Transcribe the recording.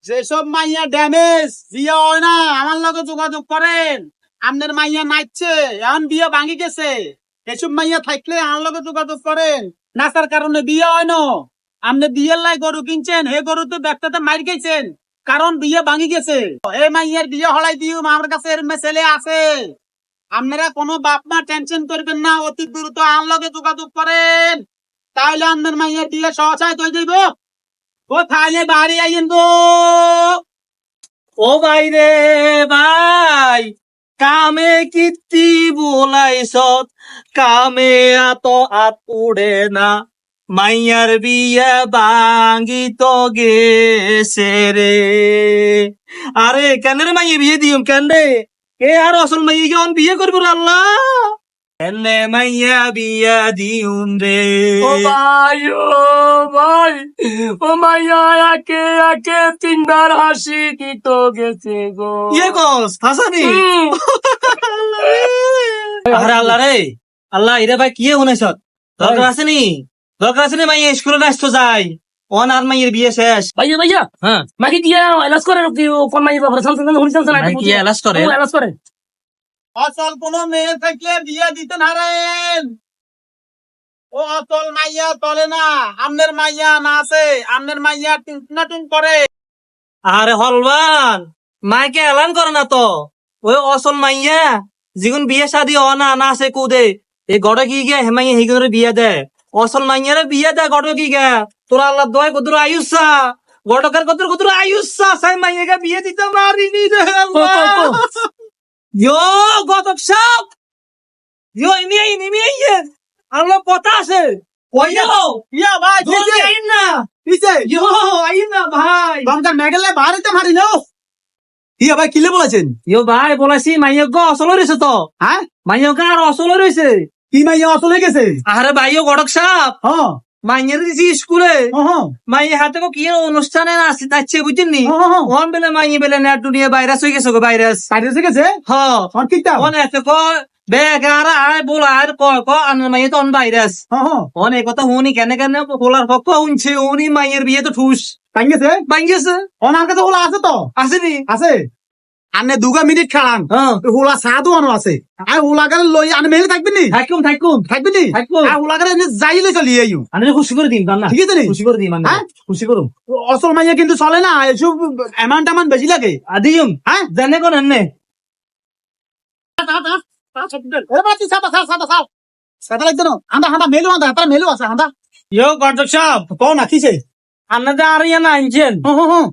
যেসব মাইয়া ড্যামেজ বিয়ে হয় না আমার লগে যোগাযোগ করেন। আপনার মাইয়া নাচছে এখন বিয়ে ভাঙি গেছে, এসব মাইয়া থাকলে আমার লগে যোগাযোগ করেন। নাচার কারণে বিয়ে হয় না। আপনি বিয়ের লাই গরু কিনছেন, হে গরু তো ব্যক্তিতে মার গেছেন, কারণ বিয়ে ভাঙি গেছে। এই মাইয়ার বিয়ে হলাই দিও, আমার কাছে এর ছেলে আছে। আপনারা কোনো বাপ মা টেনশন করবেন না, অতি দ্রুত আমার লগে যোগাযোগ করেন, তাহলে আপনার মাইয়ার বিয়ে সহসায় তৈরি দিব। ও তাহলে বাড়ি আইন গো। ও ভাই রে ভাই, কামে কীর্তি বোলাইছত, কামে আত আত উড়ে না, মাইয়ার বিয়ে ভাঙ্গি তো গেছে রে। আরে কেন রে মাইয়া বিয়ে দিম কেন রে? এ আর আসল মাইয়া কেমন বিয়ে করবো রে আল্লাহ? এনে মাইয়া বিয়া দিউন রে। ও ভাই, ও মাইয়া একে একে তিনবার হাসি দিত গেছে গো। ইয়ে কস হাসানি। আরে আল্লাহ রে আল্লাহ, ইরে ভাই কি শুনেছ? দরকার আছে নি? দরকার আছে নি মাইয়া স্কুলে নাচতো যাই, অন আর মাইয়ের বিয়ে শেষ। ভাইয়া ভাইয়া, হ্যাঁ মাকে দিয়া এলাজ করে কোন মাইয়া বাবা সামনে শুনছেন না? ভাই কি এলাজ করে? এলাজ করে। অচল কোন মেয়ে থাকলে বিয়ে দিতে নারেন। ও অচল মাইয়া চলে না। আপনার মাইয়া না আছে, আপনার মাইয়া টিং করে। আরে হলবান, মাইকে এলান করে না তো। ওই অসল মাইয়া যেগুন বিয়ে শাদি ও না না আছে কুদে, এই গড়ে কি গে হেমাইয়া হিগুরে বিয়ে দে। অসল মাইয়ারে বিয়ে দে গড়ে কি গে। তোরা আল্লাহ দয় কদুর আয়ুসা, গড়কার কদুর আয়ুসা সাই মাইয়াকে বিয়ে দিতে পারিনি রে আল্লাহ। ইয়ো গতক সব ইয়ো ইনি আল্লাহ কথা আছে। ওইয়ো ইয়া ভাই জলদি আইন না। কিছে ইয়ো আইন না ভাই। গঙ্গা মেঘলে বাড়িতে মারি নাও। ইয়া ভাই কিলে বলেছেন? ইয়ো ভাই বলাইছি মাইয়া গো অসল রয়েছে তো। হ্যাঁ মাইয়া আর অসল রয়েছে। কি মাইয়া অচল হয়ে গেছে? আরে ভাইও গড়ক সাপ হ্যাঁ মাইয়ের দিছি স্কুলে। হ্যাঁ মাইয়ে হাতে কি অনুষ্ঠানে নাচছে বুঝছেন নি? হ্যাঁ ওন বেলে মাইয়ে বেলে নেট দুনিয়া ভাইরাস হয়ে গেছে গো, ভাইরাস। সাইডে এসে গেছে। হ্যাঁ আর কিটা? ওন এতে ক বেগার আয় বল আর ক আন মাইয়ে তো অন ভাইরাস। হ্যাঁ ওন এই কথা হুনি কেন বলার পক্ষ উনছে উনি মাইয়ের বিয়ে তো ঠুস টাইম গেছে। ভাঙ্গেছে। ওনার কাছে হোলা আছে তো? আসেনি? আছে। আনে 2 মিনিট খাড়ান, হ্যাঁ হোলা সাদু আনো আছে। আর হোলা গালে লই আনে মেলে থাকবেন নি? থাকুম থাকবেন নি? থাকুম। আর হোলা গালে যাই লই চলি আইও। আনে খুশি করে দিন না। ঠিক আছে নি? খুশি করে দিন মানে হ্যাঁ? খুশি করুম। অসল মাইয়া কিন্তু চলে না, এসব অ্যামাউন্ট বেশি লাগে। আদিম হ্যাঁ জানে কোন এনে সাদা লাগছে না? হাঁদা মেলু আন্দা হাতার মেলু আছে হাঁদা। ইয়ো গর্জক সাহেব কও না কিছে? আপনাদের আর ইয়ে না আনছেন হুম